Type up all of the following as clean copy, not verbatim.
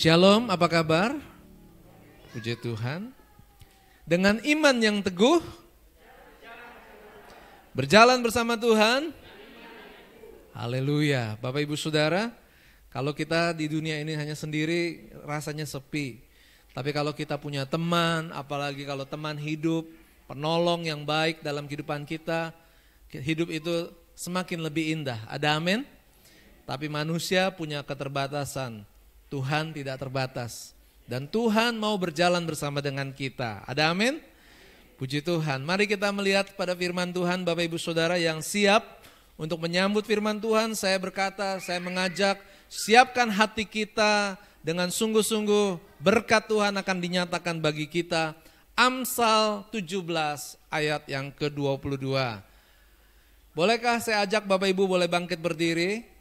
Shalom, apa kabar? Puji Tuhan. Dengan iman yang teguh, berjalan bersama Tuhan. Haleluya. Bapak Ibu Saudara, kalau kita di dunia ini hanya sendiri rasanya sepi. Tapi kalau kita punya teman, apalagi kalau teman hidup, penolong yang baik dalam kehidupan kita, hidup itu semakin lebih indah. Ada amin? Tapi manusia punya keterbatasan. Tuhan tidak terbatas. Dan Tuhan mau berjalan bersama dengan kita. Ada amin? Puji Tuhan. Mari kita melihat pada firman Tuhan Bapak Ibu Saudara yang siap untuk menyambut firman Tuhan. Saya berkata, saya mengajak, siapkan hati kita dengan sungguh-sungguh berkat Tuhan akan dinyatakan bagi kita. Amsal 17 ayat yang ke-22. Bolehkah saya ajak Bapak Ibu boleh bangkit berdiri?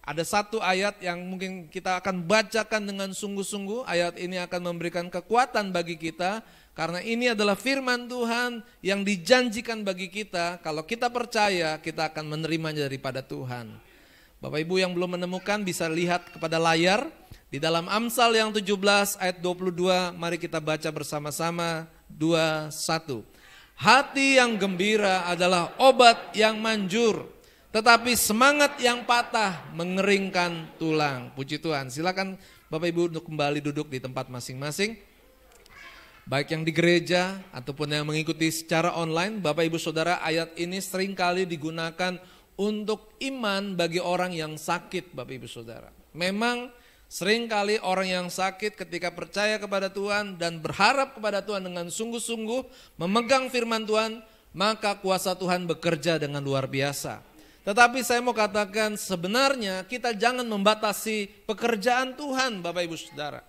Ada satu ayat yang mungkin kita akan bacakan dengan sungguh-sungguh. Ayat ini akan memberikan kekuatan bagi kita. Karena ini adalah firman Tuhan yang dijanjikan bagi kita. Kalau kita percaya, kita akan menerimanya daripada Tuhan. Bapak Ibu yang belum menemukan bisa lihat kepada layar. Di dalam Amsal yang 17 ayat 22, mari kita baca bersama-sama. 2, 1. Hati yang gembira adalah obat yang manjur. Tetapi semangat yang patah mengeringkan tulang. Puji Tuhan. Silakan Bapak Ibu untuk kembali duduk di tempat masing-masing. Baik yang di gereja ataupun yang mengikuti secara online. Bapak Ibu Saudara, ayat ini seringkali digunakan untuk iman bagi orang yang sakit, Bapak Ibu Saudara. Memang seringkali orang yang sakit ketika percaya kepada Tuhan dan berharap kepada Tuhan dengan sungguh-sungguh memegang firman Tuhan, maka kuasa Tuhan bekerja dengan luar biasa. Tetapi saya mau katakan sebenarnya kita jangan membatasi pekerjaan Tuhan Bapak Ibu Saudara.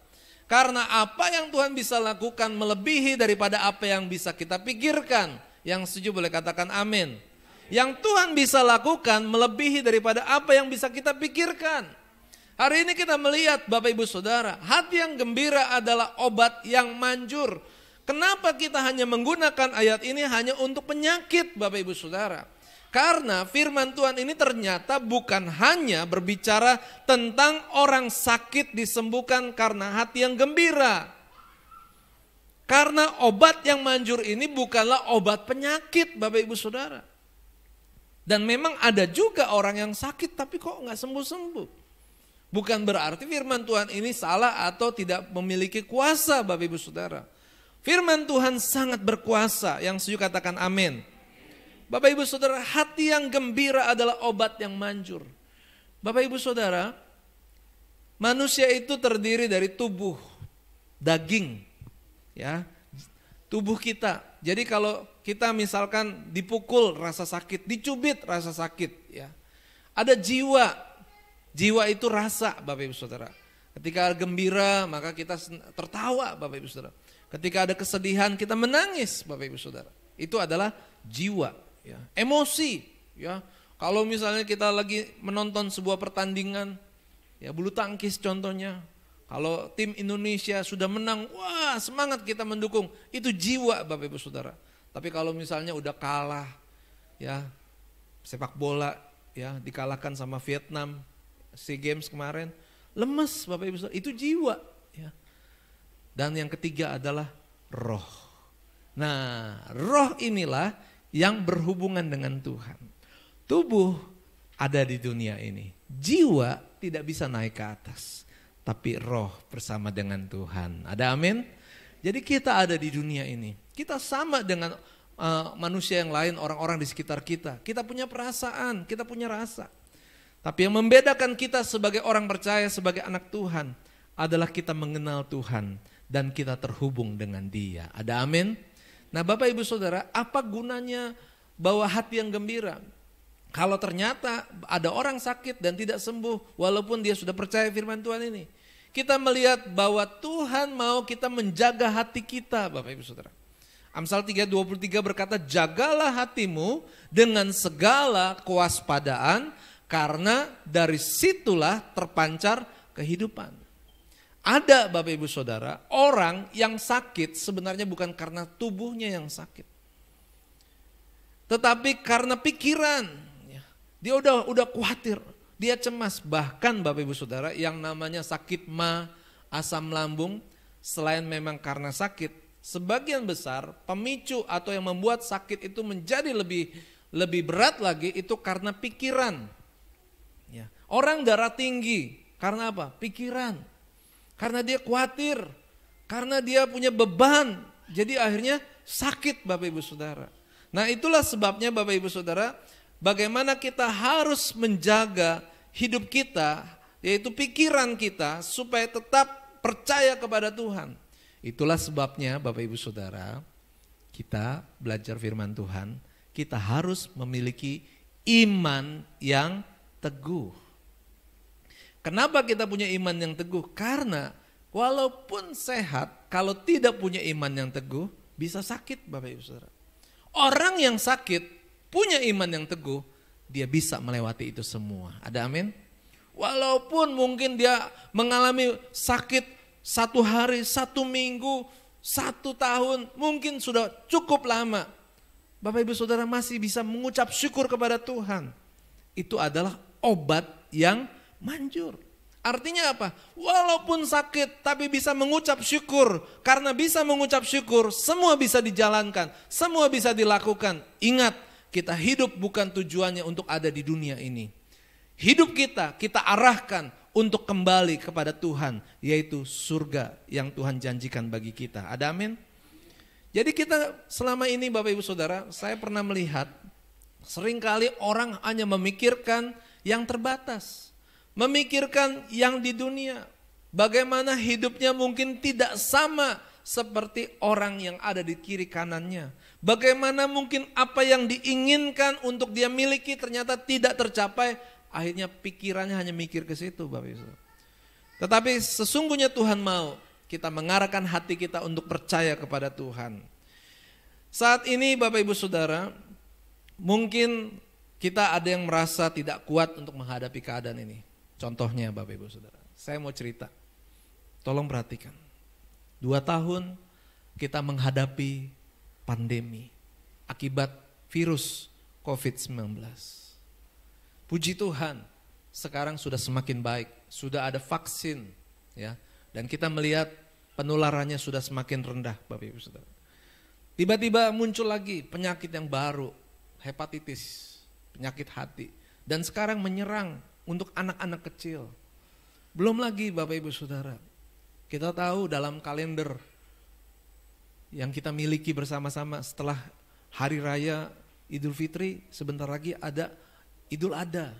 Karena apa yang Tuhan bisa lakukan melebihi daripada apa yang bisa kita pikirkan. Yang setuju boleh katakan amin. Yang Tuhan bisa lakukan melebihi daripada apa yang bisa kita pikirkan. Hari ini kita melihat Bapak Ibu Saudara, hati yang gembira adalah obat yang manjur. Kenapa kita hanya menggunakan ayat ini hanya untuk penyakit Bapak Ibu Saudara? Karena firman Tuhan ini ternyata bukan hanya berbicara tentang orang sakit disembuhkan karena hati yang gembira. Karena obat yang manjur ini bukanlah obat penyakit Bapak Ibu Saudara. Dan memang ada juga orang yang sakit tapi kok gak sembuh-sembuh. Bukan berarti firman Tuhan ini salah atau tidak memiliki kuasa Bapak Ibu Saudara. Firman Tuhan sangat berkuasa, yang setuju katakan amin. Bapak Ibu Saudara, hati yang gembira adalah obat yang manjur. Bapak Ibu Saudara, manusia itu terdiri dari tubuh, daging, ya, tubuh kita. Jadi kalau kita misalkan dipukul rasa sakit, dicubit rasa sakit, ya. Ada jiwa, jiwa itu rasa Bapak Ibu Saudara. Ketika gembira maka kita tertawa Bapak Ibu Saudara. Ketika ada kesedihan kita menangis Bapak Ibu Saudara. Itu adalah jiwa. Ya, emosi, ya. Kalau misalnya kita lagi menonton sebuah pertandingan, ya bulu tangkis contohnya, kalau tim Indonesia sudah menang, wah semangat kita mendukung, itu jiwa Bapak Ibu Saudara. Tapi kalau misalnya udah kalah, ya sepak bola, ya dikalahkan sama Vietnam, SEA Games kemarin, lemes Bapak Ibu Saudara, itu jiwa. Ya. Dan yang ketiga adalah roh. Nah, roh inilah yang berhubungan dengan Tuhan. Tubuh ada di dunia ini. Jiwa tidak bisa naik ke atas. Tapi roh bersama dengan Tuhan. Ada amin? Jadi kita ada di dunia ini. Kita sama dengan manusia yang lain, orang-orang di sekitar kita. Kita punya perasaan, kita punya rasa. Tapi yang membedakan kita sebagai orang percaya, sebagai anak Tuhan, adalah kita mengenal Tuhan dan kita terhubung dengan Dia. Ada amin? Nah Bapak Ibu Saudara, apa gunanya bawa hati yang gembira? Kalau ternyata ada orang sakit dan tidak sembuh walaupun dia sudah percaya firman Tuhan ini. Kita melihat bahwa Tuhan mau kita menjaga hati kita Bapak Ibu Saudara. Amsal 3:23 berkata, jagalah hatimu dengan segala kewaspadaan karena dari situlah terpancar kehidupan. Ada Bapak Ibu Saudara, orang yang sakit sebenarnya bukan karena tubuhnya yang sakit. Tetapi karena pikiran. Dia udah khawatir, dia cemas. Bahkan Bapak Ibu Saudara yang namanya sakit ma asam lambung, selain memang karena sakit, sebagian besar pemicu atau yang membuat sakit itu menjadi lebih berat lagi itu karena pikiran. Ya. Orang darah tinggi, karena apa? Pikiran. Karena dia khawatir, karena dia punya beban, jadi akhirnya sakit Bapak Ibu Saudara. Nah itulah sebabnya Bapak Ibu Saudara, bagaimana kita harus menjaga hidup kita, yaitu pikiran kita supaya tetap percaya kepada Tuhan. Itulah sebabnya Bapak Ibu Saudara, kita belajar firman Tuhan, kita harus memiliki iman yang teguh. Kenapa kita punya iman yang teguh? Karena walaupun sehat, kalau tidak punya iman yang teguh, bisa sakit Bapak Ibu Saudara. Orang yang sakit, punya iman yang teguh, dia bisa melewati itu semua. Ada amin? Walaupun mungkin dia mengalami sakit 1 hari, 1 minggu, 1 tahun, mungkin sudah cukup lama. Bapak Ibu Saudara masih bisa mengucap syukur kepada Tuhan. Itu adalah obat yang manjur. Artinya apa? Walaupun sakit tapi bisa mengucap syukur. Karena bisa mengucap syukur, semua bisa dijalankan, semua bisa dilakukan. Ingat, kita hidup bukan tujuannya untuk ada di dunia ini. Hidup kita arahkan untuk kembali kepada Tuhan, yaitu surga yang Tuhan janjikan bagi kita. Ada amin? Jadi kita selama ini Bapak Ibu Saudara, saya pernah melihat seringkali orang hanya memikirkan yang terbatas. Memikirkan yang di dunia. Bagaimana hidupnya mungkin tidak sama seperti orang yang ada di kiri kanannya. Bagaimana mungkin apa yang diinginkan untuk dia miliki ternyata tidak tercapai. Akhirnya pikirannya hanya mikir ke situ Bapak Ibu. Tetapi sesungguhnya Tuhan mau kita mengarahkan hati kita untuk percaya kepada Tuhan. Saat ini Bapak Ibu Saudara, mungkin kita ada yang merasa tidak kuat untuk menghadapi keadaan ini. Contohnya Bapak Ibu Saudara, saya mau cerita, tolong perhatikan. 2 tahun kita menghadapi pandemi akibat virus COVID-19. Puji Tuhan, sekarang sudah semakin baik, sudah ada vaksin, ya, dan kita melihat penularannya sudah semakin rendah Bapak Ibu Saudara. Tiba-tiba muncul lagi penyakit yang baru, hepatitis, penyakit hati, dan sekarang menyerang untuk anak-anak kecil. Belum lagi Bapak Ibu Saudara, kita tahu dalam kalender yang kita miliki bersama-sama setelah Hari Raya Idul Fitri, sebentar lagi ada Idul Adha.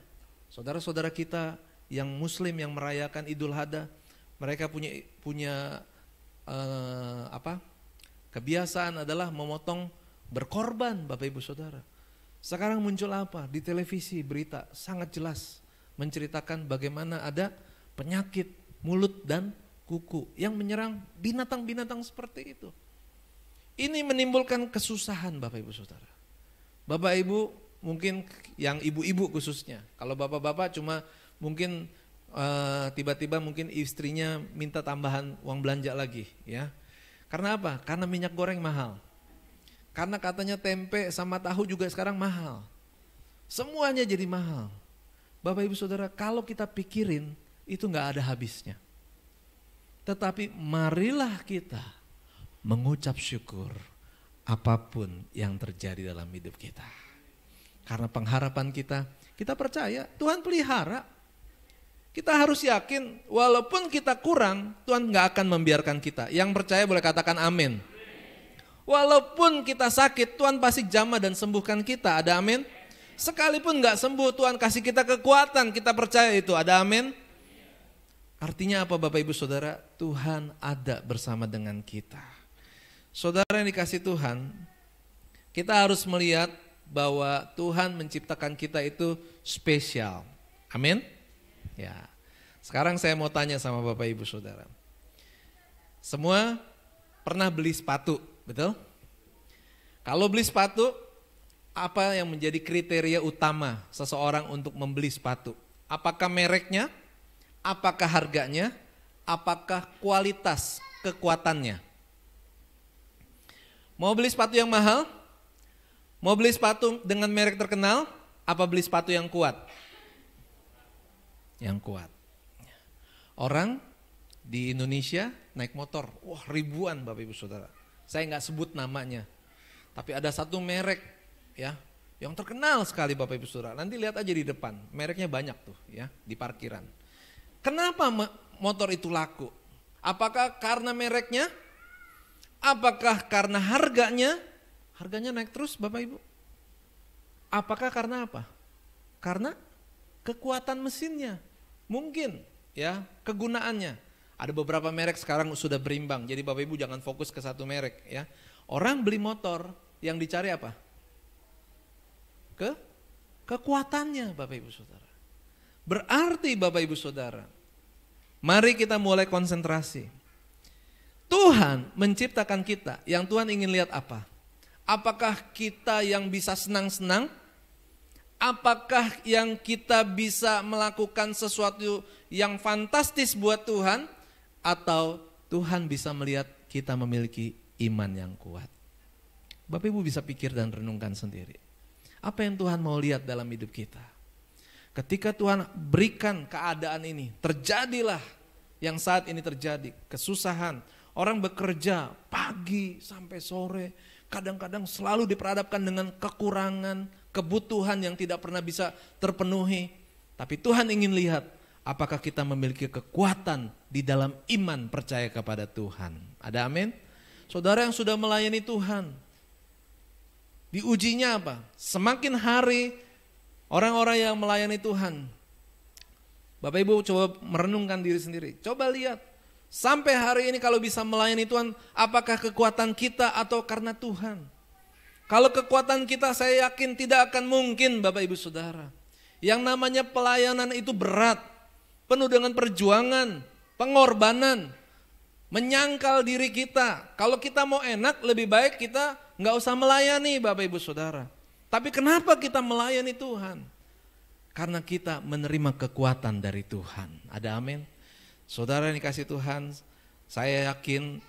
Saudara-saudara kita yang Muslim yang merayakan Idul Adha, mereka punya kebiasaan adalah memotong berkorban Bapak Ibu Saudara. Sekarang muncul apa? Di televisi berita sangat jelas menceritakan bagaimana ada penyakit mulut dan kuku yang menyerang binatang-binatang seperti itu. Ini menimbulkan kesusahan Bapak Ibu Saudara. Bapak Ibu mungkin yang ibu-ibu khususnya. Kalau bapak-bapak cuma mungkin tiba-tiba mungkin istrinya minta tambahan uang belanja lagi, ya. Karena apa? Karena minyak goreng mahal. Karena katanya tempe sama tahu juga sekarang mahal. Semuanya jadi mahal. Bapak Ibu Saudara, kalau kita pikirin itu gak ada habisnya. Tetapi marilah kita mengucap syukur apapun yang terjadi dalam hidup kita. Karena pengharapan kita percaya Tuhan pelihara. Kita harus yakin walaupun kita kurang, Tuhan gak akan membiarkan kita. Yang percaya boleh katakan amin. Walaupun kita sakit, Tuhan pasti jamah dan sembuhkan kita. Ada amin? Sekalipun gak sembuh, Tuhan kasih kita kekuatan, kita percaya itu. Ada amin? Artinya apa Bapak Ibu Saudara? Tuhan ada bersama dengan kita. Saudara yang dikasih Tuhan, kita harus melihat bahwa Tuhan menciptakan kita itu spesial. Amin? Ya. Sekarang saya mau tanya sama Bapak Ibu Saudara. Semua pernah beli sepatu, betul? Kalau beli sepatu, apa yang menjadi kriteria utama seseorang untuk membeli sepatu? Apakah mereknya? Apakah harganya? Apakah kualitas kekuatannya? Mau beli sepatu yang mahal? Mau beli sepatu dengan merek terkenal? Apa beli sepatu yang kuat? Yang kuat. Orang Di Indonesia naik motor, wah ribuan Bapak Ibu Saudara. Saya nggak sebut namanya, tapi ada satu merek ya yang terkenal sekali Bapak Ibu Saudara. Nanti lihat aja di depan, mereknya banyak tuh ya di parkiran. Kenapa motor itu laku? Apakah karena mereknya? Apakah karena harganya? Harganya naik terus Bapak Ibu. Apakah karena apa? Karena kekuatan mesinnya. Mungkin ya kegunaannya. Ada beberapa merek sekarang sudah berimbang. Jadi Bapak Ibu jangan fokus ke satu merek ya. Orang beli motor yang dicari apa? Kekuatannya Bapak Ibu Saudara. Berarti Bapak Ibu Saudara, mari kita mulai konsentrasi. Tuhan menciptakan kita, yang Tuhan ingin lihat apa? Apakah kita yang bisa senang-senang? Apakah yang kita bisa melakukan sesuatu yang fantastis buat Tuhan? Atau Tuhan bisa melihat kita memiliki iman yang kuat? Bapak Ibu bisa pikir dan renungkan sendiri. Apa yang Tuhan mau lihat dalam hidup kita? Ketika Tuhan berikan keadaan ini, terjadilah yang saat ini terjadi, kesusahan. Orang bekerja pagi sampai sore, kadang-kadang selalu diperhadapkan dengan kekurangan, kebutuhan yang tidak pernah bisa terpenuhi. Tapi Tuhan ingin lihat, apakah kita memiliki kekuatan di dalam iman percaya kepada Tuhan. Ada amin? Saudara yang sudah melayani Tuhan, diujinya apa? Semakin hari orang-orang yang melayani Tuhan, Bapak Ibu coba merenungkan diri sendiri. Coba lihat, sampai hari ini kalau bisa melayani Tuhan, apakah kekuatan kita atau karena Tuhan? Kalau kekuatan kita, saya yakin tidak akan mungkin Bapak Ibu Saudara. Yang namanya pelayanan itu berat, penuh dengan perjuangan, pengorbanan, menyangkal diri kita. Kalau kita mau enak, lebih baik kita nggak usah melayani Bapak Ibu Saudara. Tapi kenapa kita melayani Tuhan? Karena kita menerima kekuatan dari Tuhan. Ada amin? Saudara yang dikasih Tuhan, saya yakin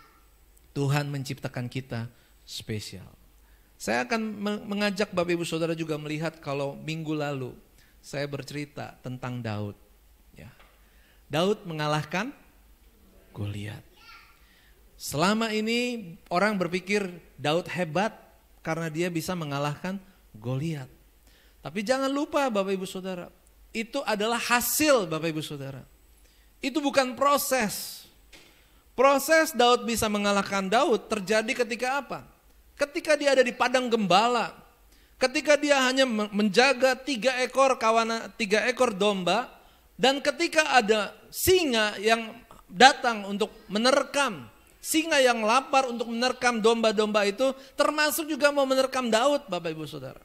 Tuhan menciptakan kita spesial. Saya akan mengajak Bapak Ibu Saudara juga melihat kalau minggu lalu saya bercerita tentang Daud. Ya. Daud mengalahkan Goliat. Selama ini orang berpikir Daud hebat karena dia bisa mengalahkan Goliat. Tapi jangan lupa Bapak Ibu Saudara, itu adalah hasil Bapak Ibu Saudara. Itu bukan proses. Proses Daud bisa mengalahkan Daud terjadi ketika apa? Ketika dia ada di padang gembala. Ketika dia hanya menjaga 3 ekor domba. Dan ketika ada singa yang datang untuk menerkam. Singa yang lapar untuk menerkam domba-domba itu termasuk juga mau menerkam Daud Bapak Ibu Saudara.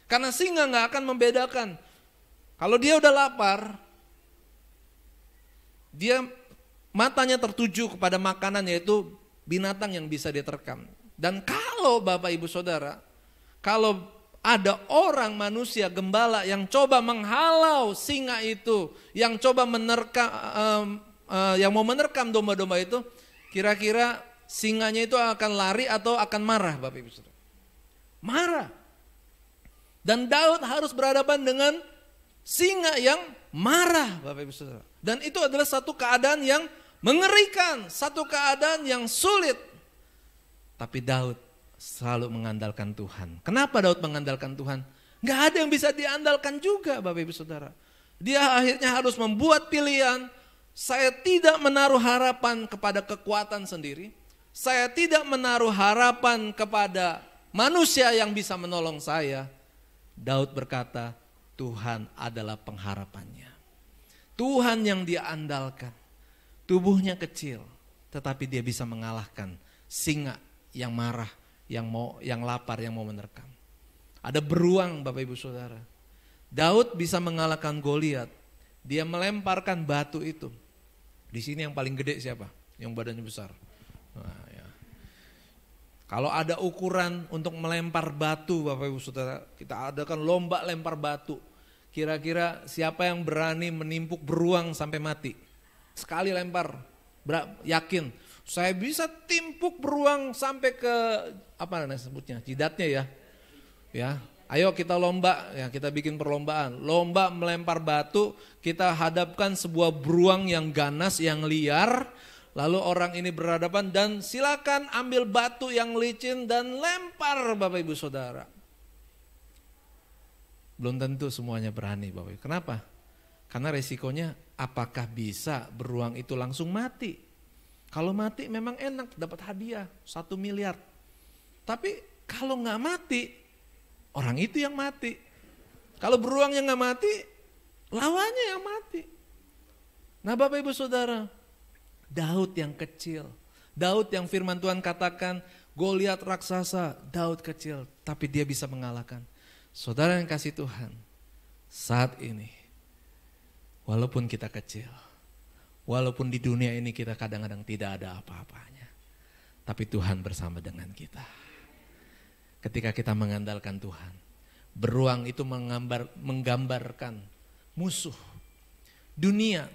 Karena singa gak akan membedakan. Kalau dia udah lapar, dia matanya tertuju kepada makanan yaitu binatang yang bisa dia terkam. Dan kalau Bapak Ibu Saudara, kalau ada orang manusia gembala yang coba menghalau singa itu, yang coba menerkam, yang mau menerkam domba-domba itu, kira-kira singanya itu akan lari atau akan marah Bapak Ibu Saudara? Marah. Dan Daud harus berhadapan dengan singa yang marah Bapak Ibu Saudara. Dan itu adalah satu keadaan yang mengerikan, satu keadaan yang sulit. Tapi Daud selalu mengandalkan Tuhan. Kenapa Daud mengandalkan Tuhan? Gak ada yang bisa diandalkan juga Bapak Ibu Saudara. Dia akhirnya harus membuat pilihan. Saya tidak menaruh harapan kepada kekuatan sendiri. Saya tidak menaruh harapan kepada manusia yang bisa menolong saya. Daud berkata, Tuhan adalah pengharapannya. Tuhan yang dia andalkan. Tubuhnya kecil, tetapi dia bisa mengalahkan singa yang marah, yang lapar, yang mau menerkam. Ada beruang Bapak Ibu Saudara. Daud bisa mengalahkan Goliat. Dia melemparkan batu itu. Di sini yang paling gede siapa? Yang badannya besar. Nah, ya. Kalau ada ukuran untuk melempar batu Bapak Ibu Saudara, kita adakan lomba lempar batu. Kira-kira siapa yang berani menimpuk beruang sampai mati? Sekali lempar, yakin saya bisa timpuk beruang sampai ke apa namanya sebutnya, jidatnya ya. Ya, ayo kita lomba, ya kita bikin perlombaan. Lomba melempar batu, kita hadapkan sebuah beruang yang ganas, yang liar. Lalu orang ini berhadapan dan silakan ambil batu yang licin dan lempar Bapak Ibu Saudara. Belum tentu semuanya berani Bapak Ibu. Kenapa? Karena resikonya apakah bisa beruang itu langsung mati. Kalau mati memang enak dapat hadiah 1 miliar. Tapi kalau nggak mati, orang itu yang mati. Kalau beruangnya nggak mati, lawannya yang mati. Nah Bapak Ibu Saudara, Daud yang kecil, Daud yang firman Tuhan katakan, Goliat raksasa, Daud kecil, tapi dia bisa mengalahkan. Saudara yang kasih Tuhan, saat ini, walaupun kita kecil, walaupun di dunia ini kita kadang-kadang tidak ada apa-apanya, tapi Tuhan bersama dengan kita. Ketika kita mengandalkan Tuhan, beruang itu menggambarkan musuh, dunia,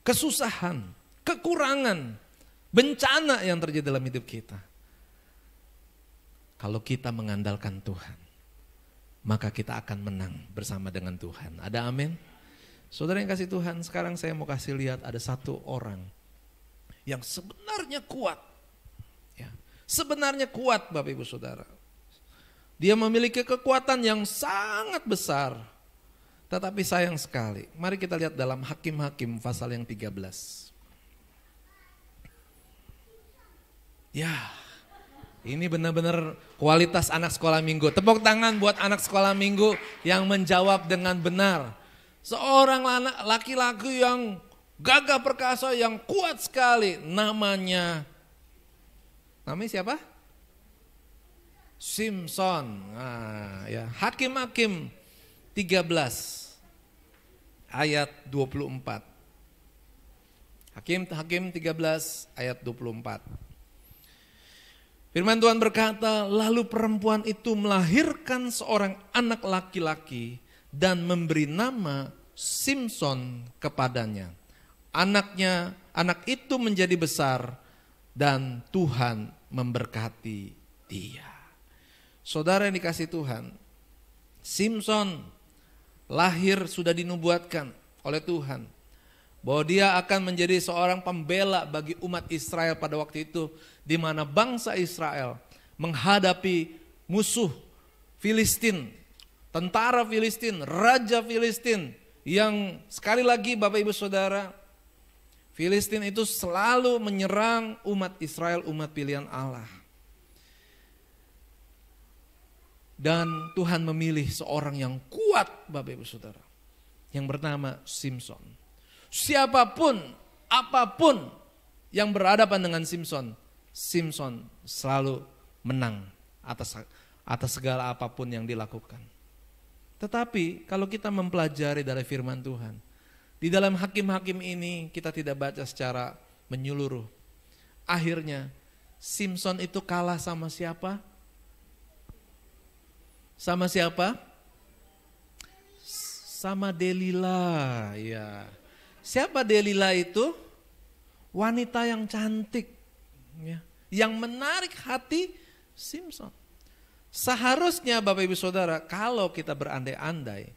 kesusahan, kekurangan, bencana yang terjadi dalam hidup kita. Kalau kita mengandalkan Tuhan, maka kita akan menang bersama dengan Tuhan. Ada amin? Saudara yang kasih Tuhan, sekarang saya mau kasih lihat ada satu orang yang sebenarnya kuat. Ya, sebenarnya kuat Bapak Ibu Saudara. Dia memiliki kekuatan yang sangat besar. Tetapi sayang sekali. Mari kita lihat dalam Hakim-Hakim pasal yang 13. Ya, ini benar-benar kualitas anak sekolah minggu. Tepuk tangan buat anak sekolah minggu yang menjawab dengan benar. Seorang laki-laki yang gagah perkasa, yang kuat sekali. Namanya siapa? Simson. Nah, ya. Hakim-Hakim 13 ayat 24. Hakim 13 ayat 24. Firman Tuhan berkata, lalu perempuan itu melahirkan seorang anak laki-laki dan memberi nama Simson kepadanya. Anak itu menjadi besar dan Tuhan memberkati dia. Saudara yang dikasih Tuhan, Simson lahir sudah dinubuatkan oleh Tuhan bahwa dia akan menjadi seorang pembela bagi umat Israel pada waktu itu, di mana bangsa Israel menghadapi musuh Filistin, tentara Filistin, raja Filistin, yang sekali lagi Bapak Ibu Saudara, Filistin itu selalu menyerang umat Israel, umat pilihan Allah. Dan Tuhan memilih seorang yang kuat Bapak Ibu Saudara, yang bernama Simson. Siapapun, apapun yang berhadapan dengan Simson, Simson selalu menang atas segala apapun yang dilakukan. Tetapi kalau kita mempelajari dari firman Tuhan, di dalam Hakim-Hakim ini kita tidak baca secara menyeluruh. Akhirnya Simson itu kalah sama siapa? Sama siapa? Sama Delila, ya. Siapa Delila itu? Wanita yang cantik, ya, yang menarik hati Simson. Seharusnya Bapak Ibu Saudara, kalau kita berandai-andai,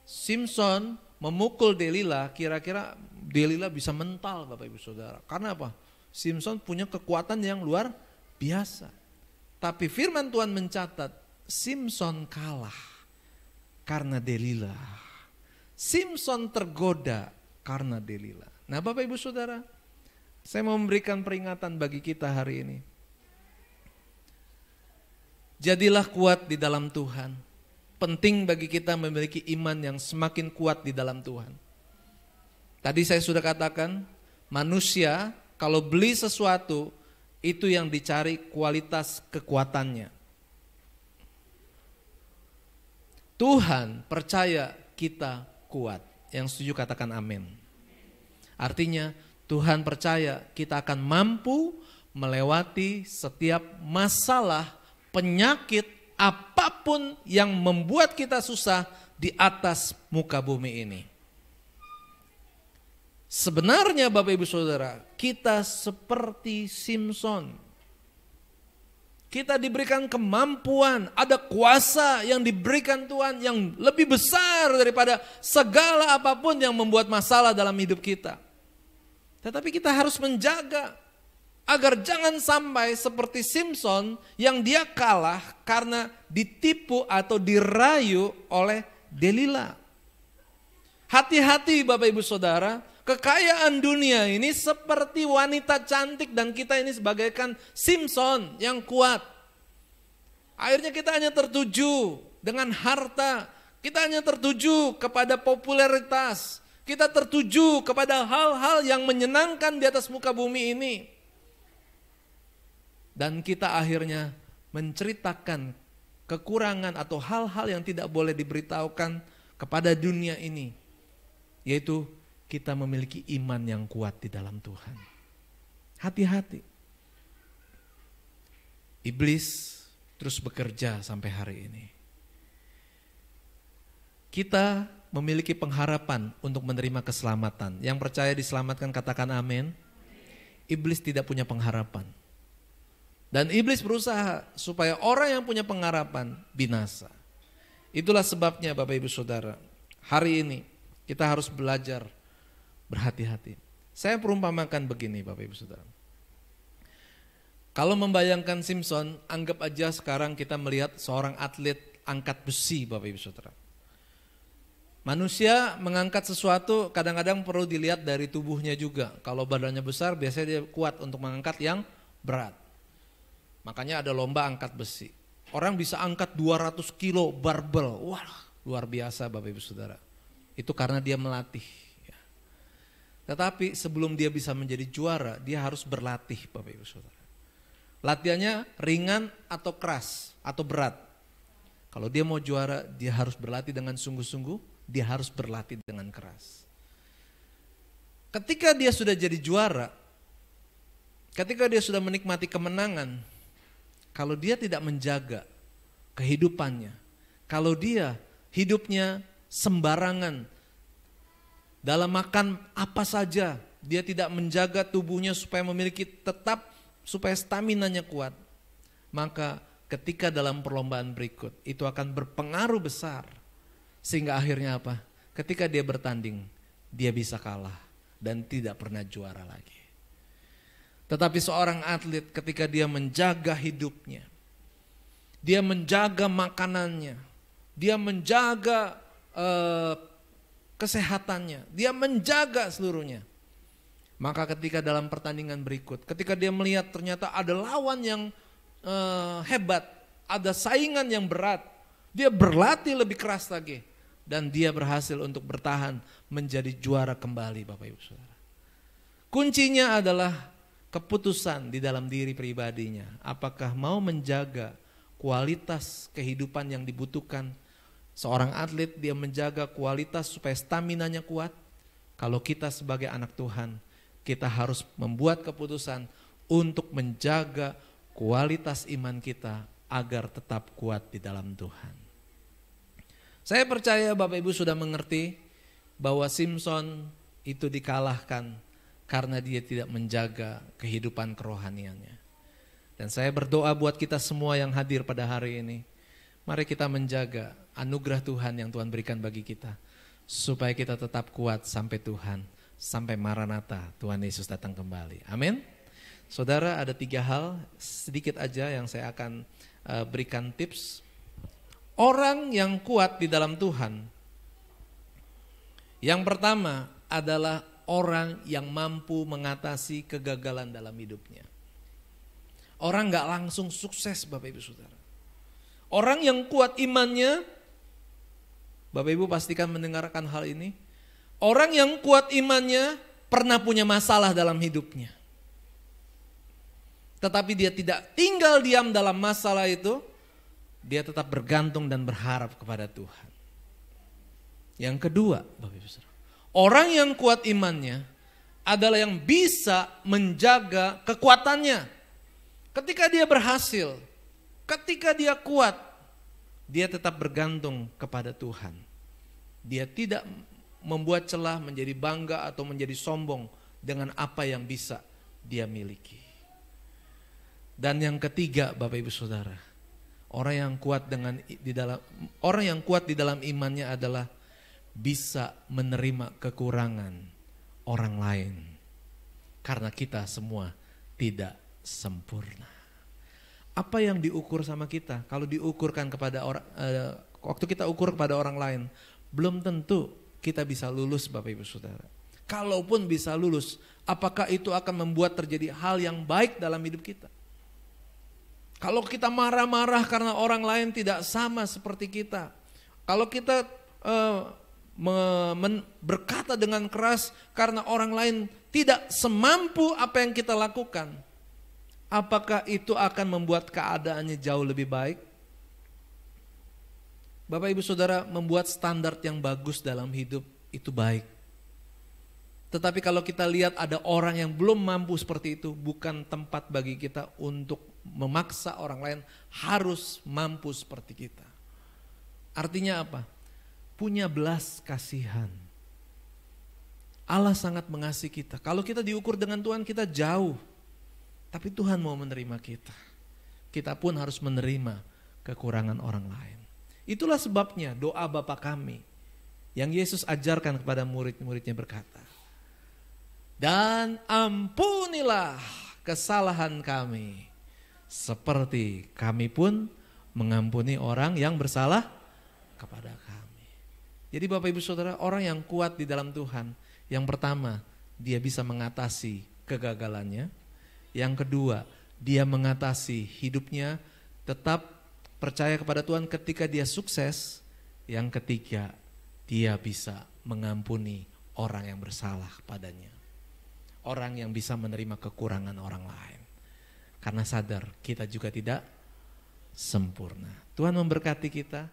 Simson memukul Delila, kira-kira Delila bisa mental Bapak Ibu Saudara. Karena apa? Simson punya kekuatan yang luar biasa. Tapi firman Tuhan mencatat, Simson kalah karena Delila. Simson tergoda karena Delila. Nah Bapak Ibu Saudara, saya mau memberikan peringatan bagi kita hari ini. Jadilah kuat di dalam Tuhan. Penting bagi kita memiliki iman yang semakin kuat di dalam Tuhan. Tadi saya sudah katakan, manusia kalau beli sesuatu, itu yang dicari kualitas kekuatannya. Tuhan percaya kita kuat. Yang setuju katakan amin. Artinya Tuhan percaya kita akan mampu melewati setiap masalah, penyakit, apapun yang membuat kita susah di atas muka bumi ini. Sebenarnya Bapak Ibu Saudara, kita seperti Simson. Kita diberikan kemampuan, ada kuasa yang diberikan Tuhan yang lebih besar daripada segala apapun yang membuat masalah dalam hidup kita. Tetapi kita harus menjaga Agar jangan sampai seperti Simson yang dia kalah karena ditipu atau dirayu oleh Delila. Hati-hati Bapak Ibu Saudara, kekayaan dunia ini seperti wanita cantik dan kita ini sebagaikan Simson yang kuat. Akhirnya kita hanya tertuju dengan harta, kita hanya tertuju kepada popularitas, kita tertuju kepada hal-hal yang menyenangkan di atas muka bumi ini. Dan kita akhirnya menceritakan kekurangan atau hal-hal yang tidak boleh diberitahukan kepada dunia ini. Yaitu kita memiliki iman yang kuat di dalam Tuhan. Hati-hati. Iblis terus bekerja sampai hari ini. Kita memiliki pengharapan untuk menerima keselamatan. Yang percaya diselamatkan katakan amin. Iblis tidak punya pengharapan. Dan iblis berusaha supaya orang yang punya pengharapan binasa. Itulah sebabnya Bapak Ibu Saudara, hari ini kita harus belajar berhati-hati. Saya perumpamakan begini Bapak Ibu Saudara. Kalau membayangkan Simson, anggap aja sekarang kita melihat seorang atlet angkat besi Bapak Ibu Saudara. Manusia mengangkat sesuatu kadang-kadang perlu dilihat dari tubuhnya juga. Kalau badannya besar biasanya dia kuat untuk mengangkat yang berat. Makanya ada lomba angkat besi. Orang bisa angkat 200 kilo barbel. Wah, luar biasa Bapak Ibu Saudara. Itu karena dia melatih. Tetapi sebelum dia bisa menjadi juara, dia harus berlatih Bapak Ibu Saudara. Latihannya ringan atau keras atau berat. Kalau dia mau juara, dia harus berlatih dengan sungguh-sungguh, dia harus berlatih dengan keras. Ketika dia sudah jadi juara, ketika dia sudah menikmati kemenangan, kalau dia tidak menjaga kehidupannya, kalau dia hidupnya sembarangan, dalam makan apa saja, dia tidak menjaga tubuhnya supaya memiliki supaya staminanya kuat, maka ketika dalam perlombaan berikut itu akan berpengaruh besar. Sehingga akhirnya apa? Ketika dia bertanding, dia bisa kalah dan tidak pernah juara lagi. Tetapi seorang atlet ketika dia menjaga hidupnya, dia menjaga makanannya, dia menjaga kesehatannya, dia menjaga seluruhnya. Maka ketika dalam pertandingan berikut, ketika dia melihat ternyata ada lawan yang hebat, ada saingan yang berat, dia berlatih lebih keras lagi. Dan dia berhasil untuk bertahan menjadi juara kembali Bapak Ibu Saudara. Kuncinya adalah keputusan di dalam diri pribadinya. Apakah mau menjaga kualitas kehidupan yang dibutuhkan. Seorang atlet dia menjaga kualitas supaya staminanya kuat. Kalau kita sebagai anak Tuhan, kita harus membuat keputusan untuk menjaga kualitas iman kita agar tetap kuat di dalam Tuhan. Saya percaya Bapak Ibu sudah mengerti bahwa Simson itu dikalahkan karena dia tidak menjaga kehidupan kerohaniannya. Dan saya berdoa buat kita semua yang hadir pada hari ini. Mari kita menjaga anugerah Tuhan yang Tuhan berikan bagi kita. Supaya kita tetap kuat sampai Tuhan, sampai Maranatha, Tuhan Yesus datang kembali. Amin. Saudara, ada 3 hal sedikit aja yang saya akan berikan tips. Orang yang kuat di dalam Tuhan, yang pertama adalah orang yang mampu mengatasi kegagalan dalam hidupnya. Orang gak langsung sukses Bapak Ibu Saudara. Orang yang kuat imannya, Bapak Ibu pastikan mendengarkan hal ini. Orang yang kuat imannya pernah punya masalah dalam hidupnya. Tetapi dia tidak tinggal diam dalam masalah itu. Dia tetap bergantung dan berharap kepada Tuhan. Yang kedua, Bapak Ibu Saudara, orang yang kuat imannya adalah yang bisa menjaga kekuatannya. Ketika dia berhasil, ketika dia kuat, dia tetap bergantung kepada Tuhan. Dia tidak membuat celah menjadi bangga atau menjadi sombong dengan apa yang bisa dia miliki. Dan yang ketiga, Bapak Ibu Saudara, orang yang kuat di dalam imannya adalah bisa menerima kekurangan orang lain. Karena kita semua tidak sempurna. Apa yang diukur sama kita? Kalau diukurkan kepada orang, waktu kita ukur kepada orang lain, belum tentu kita bisa lulus, Bapak Ibu Saudara. Kalaupun bisa lulus, apakah itu akan membuat terjadi hal yang baik dalam hidup kita? Kalau kita marah-marah karena orang lain tidak sama seperti kita, kalau kita berkata dengan keras karena orang lain tidak semampu apa yang kita lakukan, apakah itu akan membuat keadaannya jauh lebih baik? Bapak Ibu Saudara, membuat standar yang bagus dalam hidup itu baik. Tetapi kalau kita lihat ada orang yang belum mampu seperti itu, bukan tempat bagi kita untuk memaksa orang lain harus mampu seperti kita. Artinya apa? Punya belas kasihan. Allah sangat mengasihi kita. Kalau kita diukur dengan Tuhan, kita jauh. Tapi Tuhan mau menerima kita. Kita pun harus menerima kekurangan orang lain. Itulah sebabnya doa Bapa kami yang Yesus ajarkan kepada murid-muridnya berkata, dan ampunilah kesalahan kami, seperti kami pun mengampuni orang yang bersalah kepada kami. Jadi Bapak Ibu Saudara, orang yang kuat di dalam Tuhan, yang pertama, dia bisa mengatasi kegagalannya. Yang kedua, dia mengatasi hidupnya, tetap percaya kepada Tuhan ketika dia sukses. Yang ketiga, dia bisa mengampuni orang yang bersalah kepadanya. Orang yang bisa menerima kekurangan orang lain. Karena sadar kita juga tidak sempurna. Tuhan memberkati kita.